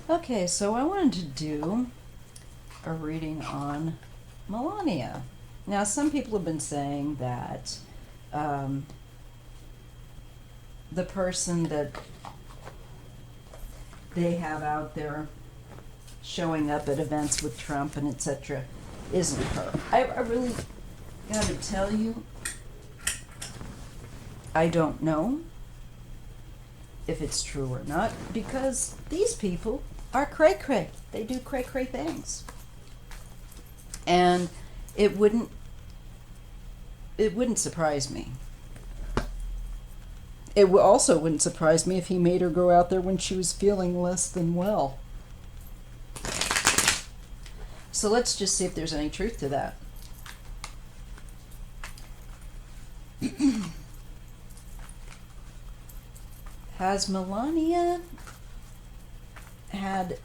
Okay, so I wanted to do a reading on Melania. Now, some people have been saying that um, the person that they have out there showing up at events with Trump and etc. isn't her. I really gotta tell you, I don't know if it's true or not, because these people are cray-cray. They do cray-cray things. And it wouldn't surprise me. It also wouldn't surprise me if he made her go out there when she was feeling less than well. So let's just see if there's any truth to that. Has Melania had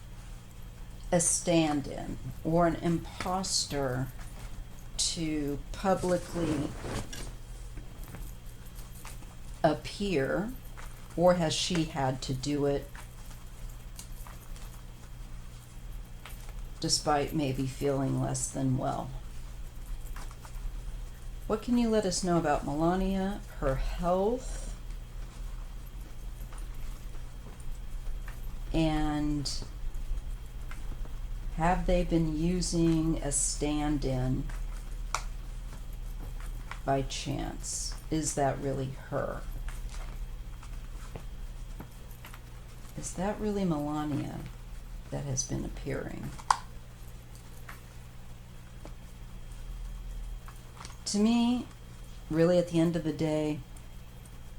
a stand-in or an imposter to publicly appear, or has she had to do it despite maybe feeling less than well? What can you let us know about Melania, her health, and have they been using a stand-in by chance? Is that really her? Is that really Melania that has been appearing? To me, really at the end of the day,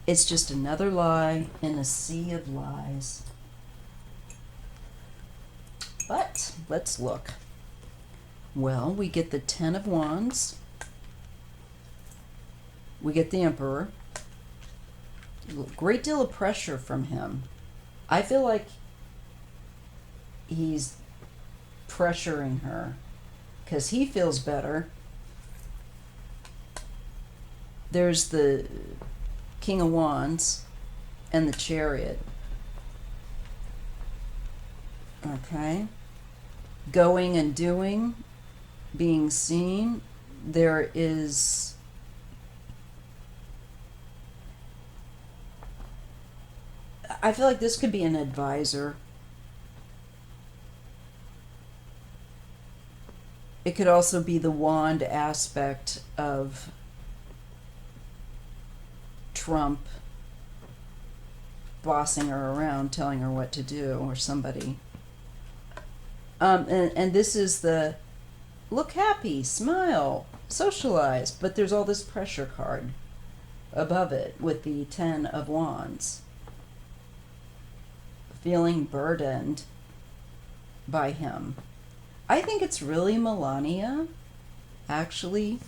it's just another lie in a sea of lies. But let's look. Well, we get the Ten of Wands. We get the Emperor. A great deal of pressure from him. I feel like he's pressuring her because he feels better. There's the King of Wands and the Chariot. Okay. Going and doing, being seen. There is I feel like this could be an advisor. It could also be the wand aspect of Trump bossing her around, telling her what to do, or somebody. And this is the look happy, smile, socialize, but there's all this pressure card above it with the Ten of Wands. Feeling burdened by him. I think it's really Melania, actually.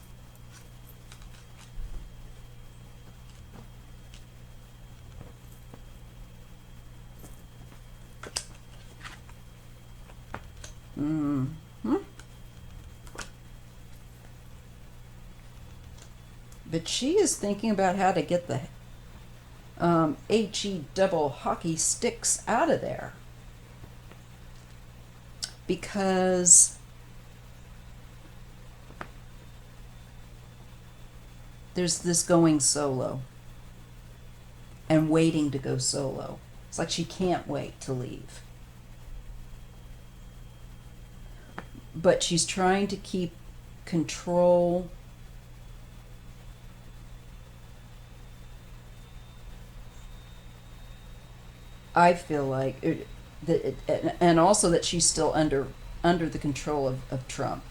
But she is thinking about how to get the HE double hockey sticks out of there. Because there's this going solo and waiting to go solo. It's like she can't wait to leave. But she's trying to keep control. I feel like and also that she's still under the control of Trump.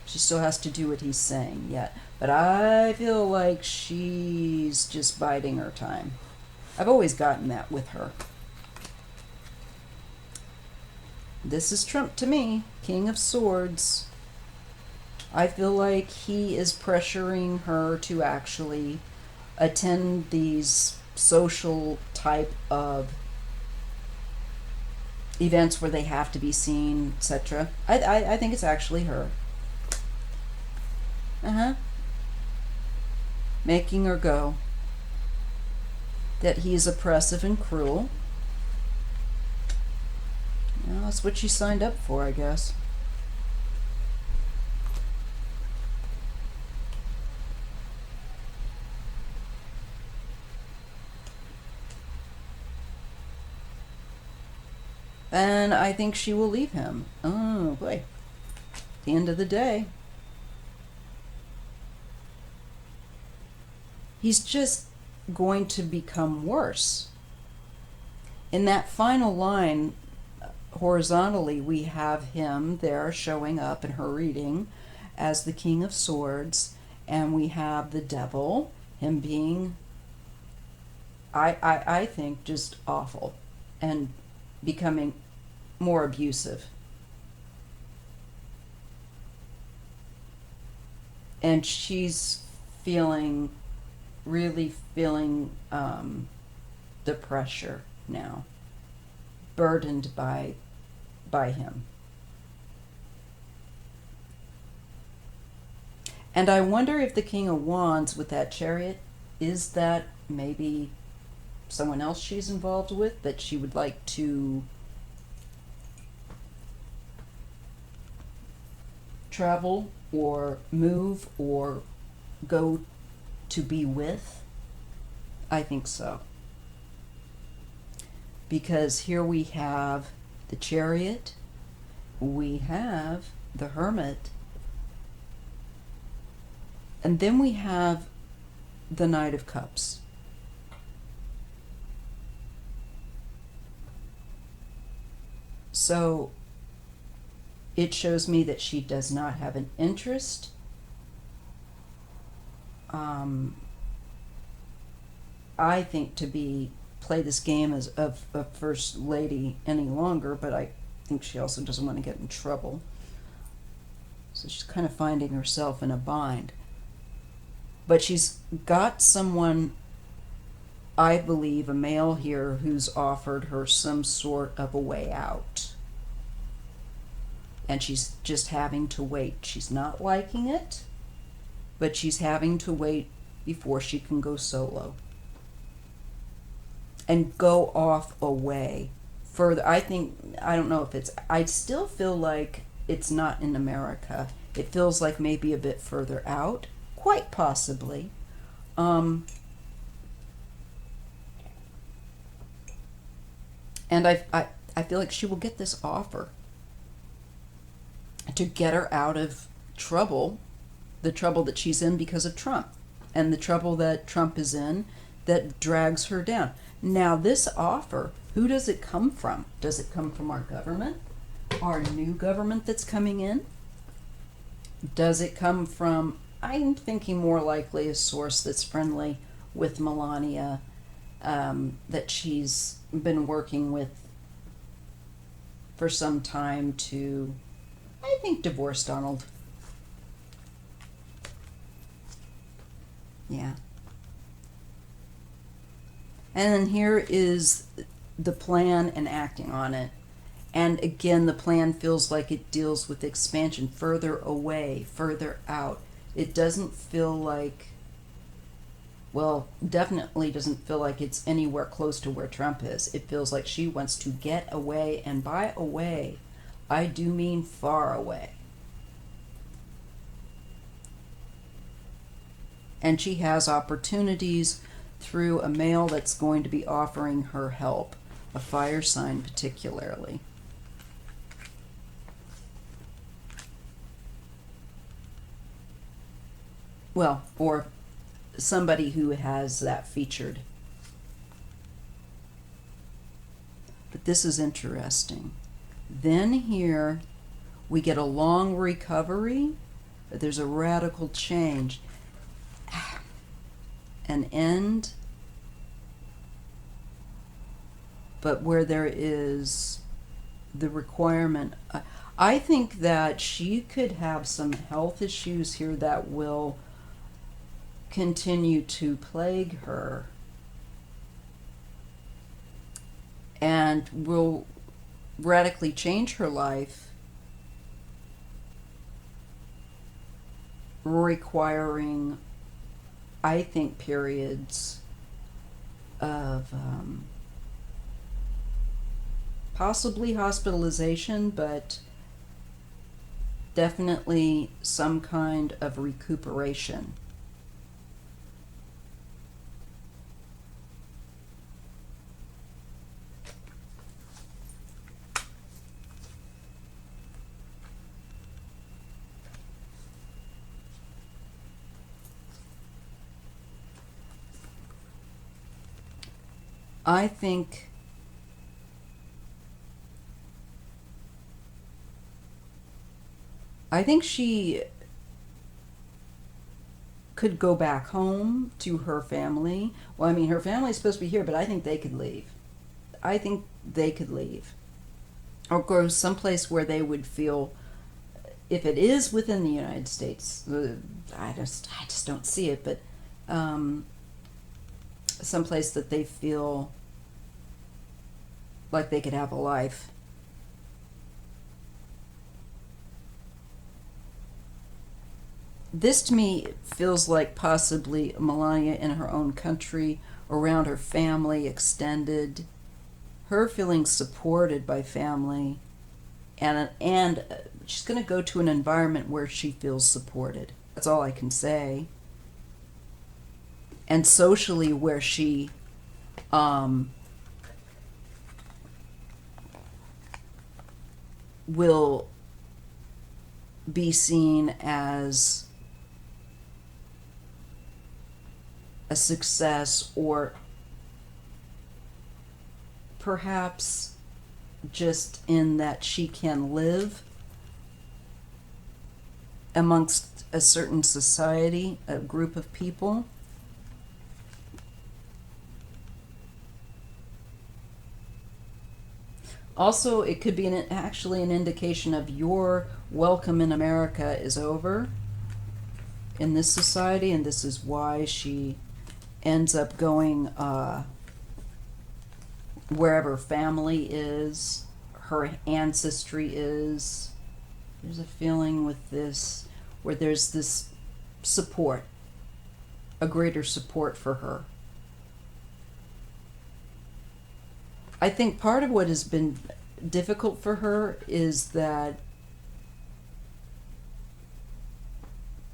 She still has to do what he's saying yet. But I feel like she's just biding her time. I've always gotten that with her. This is Trump to me, King of Swords. I feel like he is pressuring her to actually attend these social type of events where they have to be seen, etc. I think it's actually her. Making her go. That he is oppressive and cruel. That's what she signed up for, I guess. And I think she will leave him. Oh, boy. At the end of the day, he's just going to become worse. In that final line, horizontally, we have him there showing up in her reading as the King of Swords, and we have the devil, him being, I think, just awful and becoming more abusive. And she's feeling, really feeling the pressure now, burdened by him. And I wonder if the King of Wands with that chariot, is that maybe someone else she's involved with that she would like to travel or move or go to be with? I think so. Because here we have the chariot, we have the hermit, and then we have the Knight of Cups. So it shows me that she does not have an interest. I think to be play this game as of a first lady any longer, but I think she also doesn't want to get in trouble. So she's kind of finding herself in a bind. But she's got someone, I believe, a male here, who's offered her some sort of a way out. And she's just having to wait. She's not liking it, but she's having to wait before she can go solo and go off away further. I don't know if it's, I still feel like it's not in America. It feels like maybe a bit further out, quite possibly. And I feel like she will get this offer to get her out of trouble, the trouble that she's in because of Trump, and the trouble that Trump is in that drags her down. Now, this offer, who does it come from? Does it come from our government, our new government that's coming in? Does it come from, I'm thinking more likely a source that's friendly with Melania, that she's been working with for some time to, I think, divorce Donald. Yeah. And then here is the plan and acting on it. And again, the plan feels like it deals with expansion, further away, further out. It doesn't feel like, well, definitely doesn't feel like it's anywhere close to where Trump is. It feels like she wants to get away, and by away, I do mean far away. And she has opportunities through a male that's going to be offering her help, a fire sign particularly. Well, or somebody who has that featured. But this is interesting. Then here we get a long recovery, but there's a radical change. An end, but where there is the requirement. I think that she could have some health issues here that will continue to plague her and will radically change her life, requiring, I think, periods of Possibly hospitalization, but definitely some kind of recuperation. I think she could go back home to her family. Well, I mean, her family's supposed to be here, but I think they could leave. I think they could leave. Or go someplace where they would feel, if it is within the United States, I just don't see it, but um, someplace that they feel like they could have a life. This to me feels like possibly Melania in her own country, around her family, extended, her feeling supported by family, and she's going to go to an environment where she feels supported. That's all I can say. And socially, where she um, will be seen as a success, or perhaps just in that she can live amongst a certain society, a group of people. Also, it could be actually an indication of your welcome in America is over in this society, and this is why she ends up going wherever family is, her ancestry is. There's a feeling with this where there's this support, a greater support for her. I think part of what has been difficult for her is that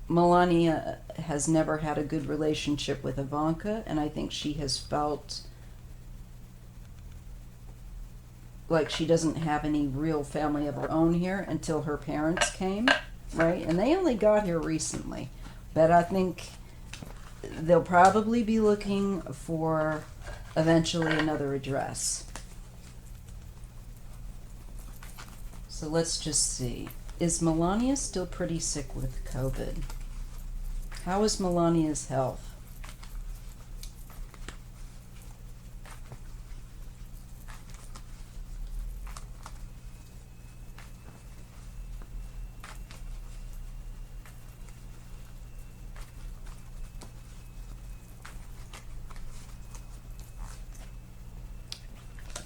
Melania has never had a good relationship with Ivanka, and I think she has felt like she doesn't have any real family of her own here until her parents came, right? And they only got here recently. But I think they'll probably be looking for eventually another address. So let's just see. Is Melania still pretty sick with COVID? How is Melania's health?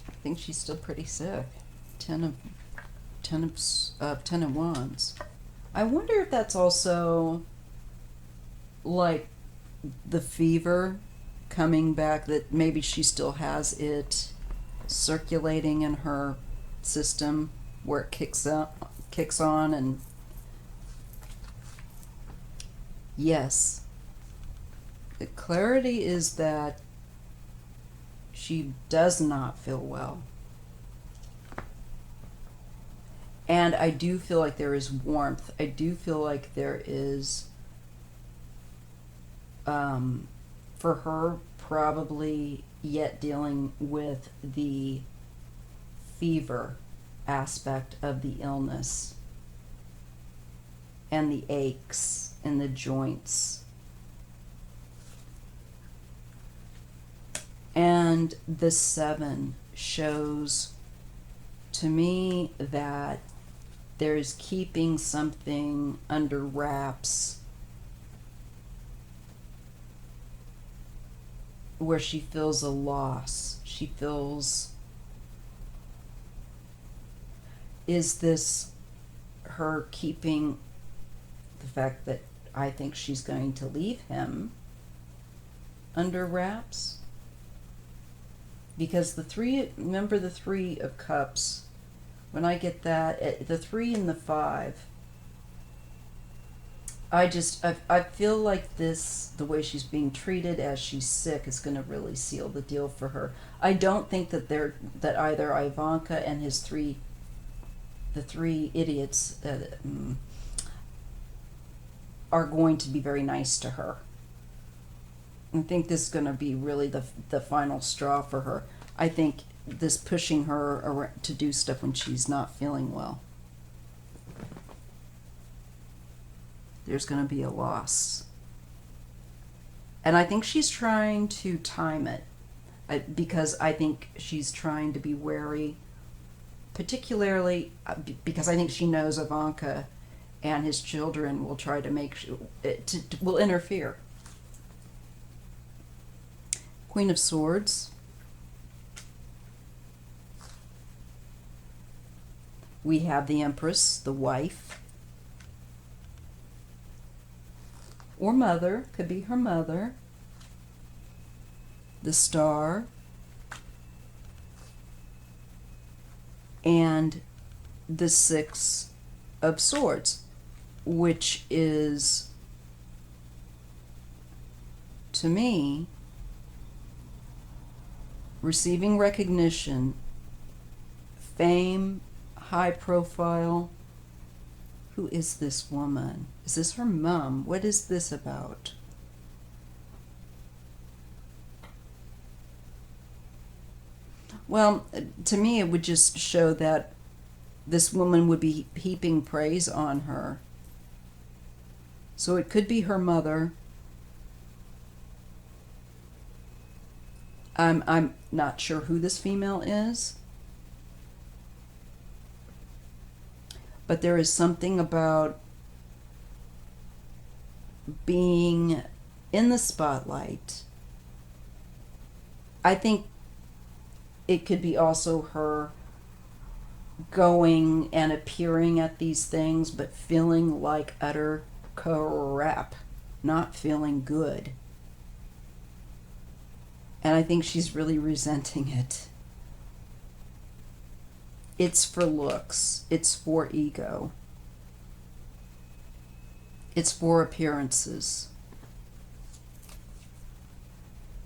I think she's still pretty sick. Ten of Wands. I wonder if that's also like the fever coming back, that maybe she still has it circulating in her system where it kicks on, and yes, the clarity is that she does not feel well. And I do feel like there is warmth. I do feel like there is, for her, probably yet dealing with the fever aspect of the illness and the aches in the joints. And the 7 shows to me that there's keeping something under wraps where she feels a loss. She feels, is this her keeping the fact that I think she's going to leave him under wraps? Because remember the Three of Cups, when I get that, the 3 and the 5, I feel like the way she's being treated as she's sick is going to really seal the deal for her. I don't think that either Ivanka and the three idiots, are going to be very nice to her. I think this is going to be really the final straw for her. I think this pushing her to do stuff when she's not feeling well. There's going to be a loss. And I think she's trying to time it, because I think she's trying to be wary, particularly because I think she knows Ivanka and his children will try to will interfere. Queen of Swords. We have the Empress, the wife. Or mother, could be her mother. The Star. And the Six of Swords, which is, to me, receiving recognition, fame, high profile. Who is this woman? Is this her mom? What is this about? Well, to me, it would just show that this woman would be heaping praise on her. So it could be her mother. I'm not sure who this female is. But there is something about being in the spotlight. I think it could be also her going and appearing at these things, but feeling like utter crap, not feeling good. And I think she's really resenting it. It's for looks. It's for ego. It's for appearances.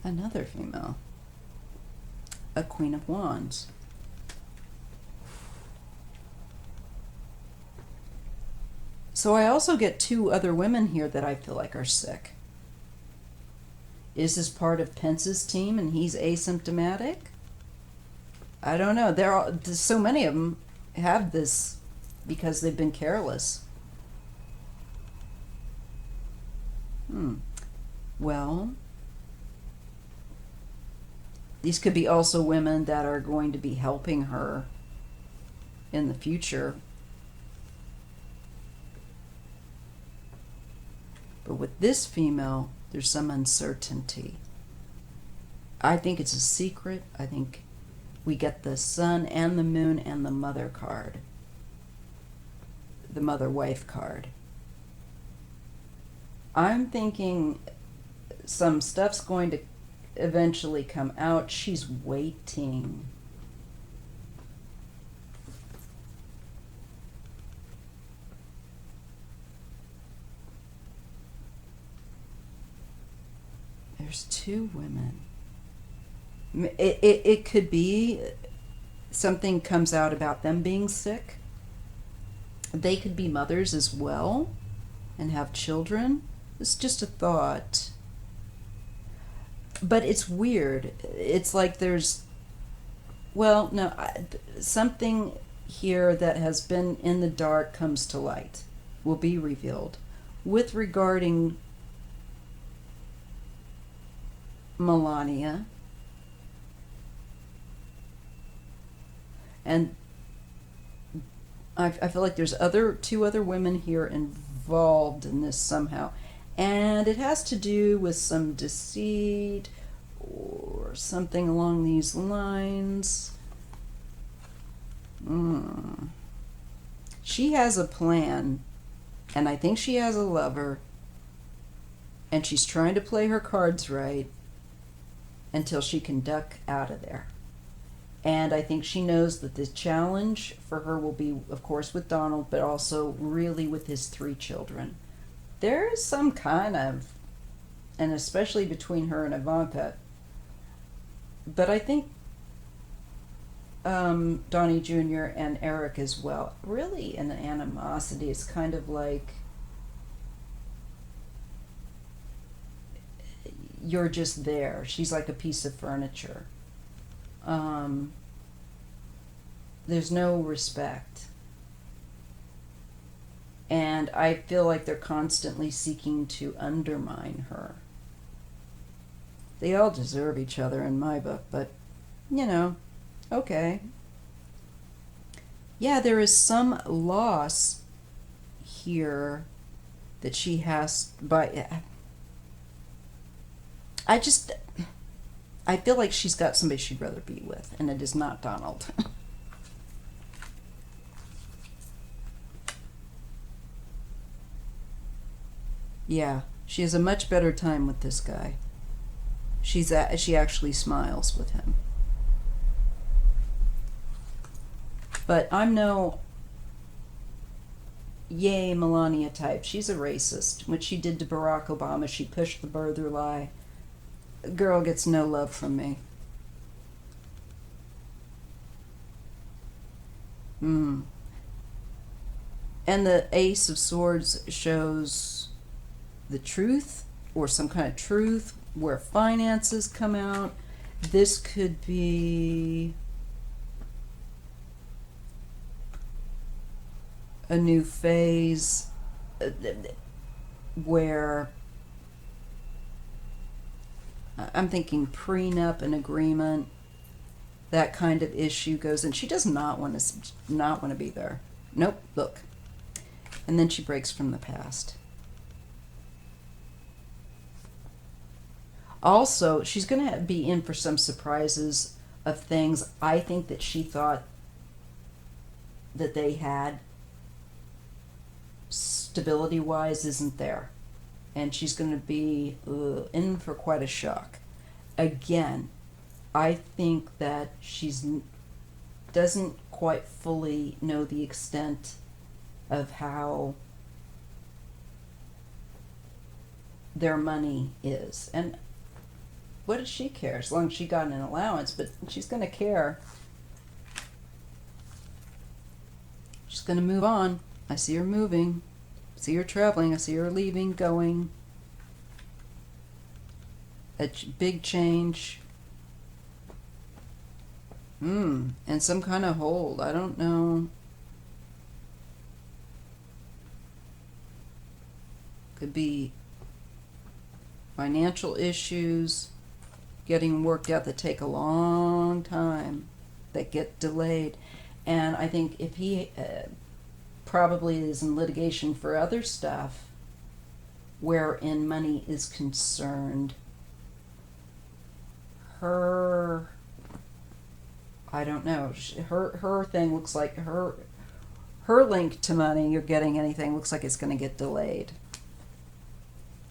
Another female. A Queen of Wands. So I also get 2 other women here that I feel like are sick. Is this part of Pence's team and he's asymptomatic? I don't know. There's so many of them have this because they've been careless. Well, these could be also women that are going to be helping her in the future. But with this female, there's some uncertainty. I think it's a secret. I think we get the Sun and the Moon and the Mother card. The Mother-Wife card. I'm thinking some stuff's going to eventually come out. She's waiting. There's 2 women. It could be something comes out about them being sick. They could be mothers as well and have children. It's just a thought. But it's weird. It's like there's, well, no, something here that has been in the dark comes to light, will be revealed. With regarding Melania, and I feel like there's 2 other women here involved in this somehow, and it has to do with some deceit or something along these lines. She has a plan, and I think she has a lover, and she's trying to play her cards right until she can duck out of there. And I think she knows that the challenge for her will be, of course, with Donald, but also really with his three children. There is some kind of, and especially between her and Ivanka, but I think Donnie Jr. and Eric as well, really an animosity. It's kind of like you're just there. She's like a piece of furniture. There's no respect. And I feel like they're constantly seeking to undermine her. They all deserve each other in my book, but, okay. Yeah, there is some loss here that she has I feel like she's got somebody she'd rather be with, and it is not Donald. Yeah, she has a much better time with this guy. She actually smiles with him. But I'm no yay Melania type. She's a racist. What she did to Barack Obama, she pushed the birther lie. Girl gets no love from me. And the Ace of Swords shows the truth, or some kind of truth, where finances come out. This could be a new phase where I'm thinking prenup and agreement, that kind of issue goes, and she does not want to be there. Nope, look. And then she breaks from the past. Also, she's going to be in for some surprises of things I think that she thought that they had stability-wise isn't there. And she's going to be in for quite a shock. Again, I think that she's doesn't quite fully know the extent of how their money is. And what does she care? As long as she got an allowance, but she's going to care. She's going to move on. I see her moving. I see her traveling. I see her leaving, going. A big change. And some kind of hold. I don't know. Could be financial issues getting worked out that take a long time, that get delayed. And I think if he probably is in litigation for other stuff wherein money is concerned, I don't know, her thing looks like her link to money or getting anything looks like it's going to get delayed.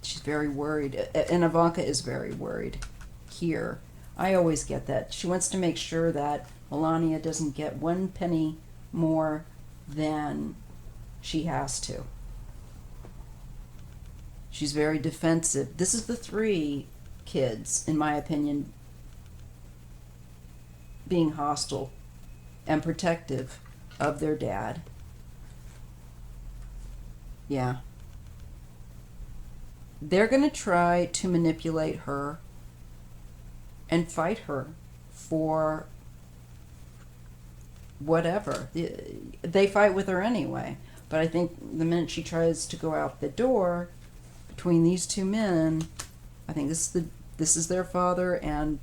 She's very worried, and Ivanka is very worried here. I always get that. She wants to make sure that Melania doesn't get one penny more than she has to. She's very defensive. This is the three kids, in my opinion, being hostile and protective of their dad. Yeah. They're going to try to manipulate her and fight her for whatever. They fight with her anyway. But I think the minute she tries to go out the door between these two men, I think this is their father, and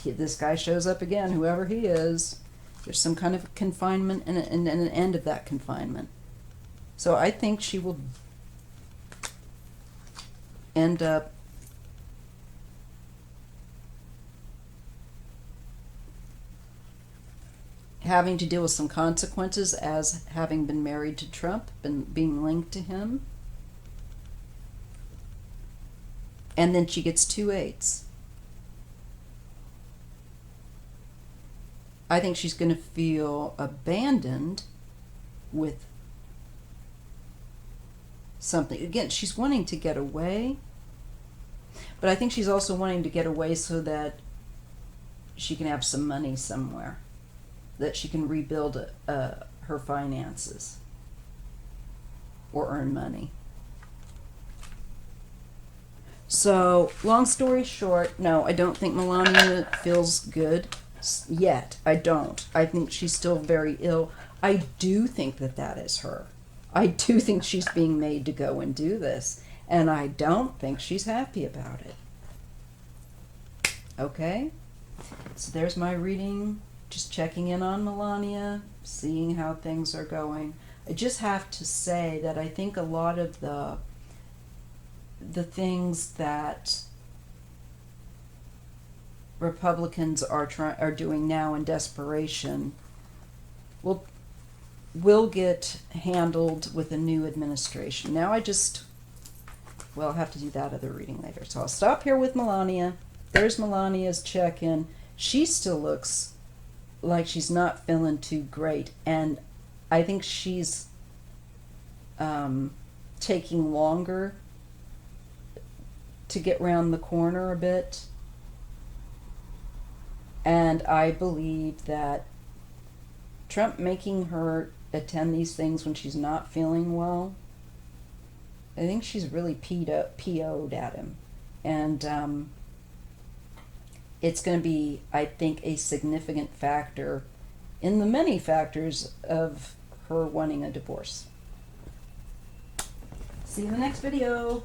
this guy shows up again, whoever he is. There's some kind of confinement and an end of that confinement. So I think she will end up having to deal with some consequences as having been married to Trump, being linked to him. And then she gets 2 8s. I think she's going to feel abandoned with something. Again, she's wanting to get away, but I think she's also wanting to get away so that she can have some money somewhere, that she can rebuild her finances or earn money. So, long story short, no, I don't think Melania feels good yet. I don't. I think she's still very ill. I do think that that is her. I do think she's being made to go and do this, and I don't think she's happy about it. Okay? So there's my reading, just checking in on Melania, seeing how things are going. I just have to say that I think a lot of the things that Republicans are doing now in desperation will get handled with a new administration. Now I'll have to do that other reading later. So I'll stop here with Melania. There's Melania's check-in. She still looks like she's not feeling too great, and I think she's taking longer to get round the corner a bit. And I believe that Trump making her attend these things when she's not feeling well, I think she's really PO'd at him. And it's going to be, I think, a significant factor in the many factors of her wanting a divorce. See you in the next video.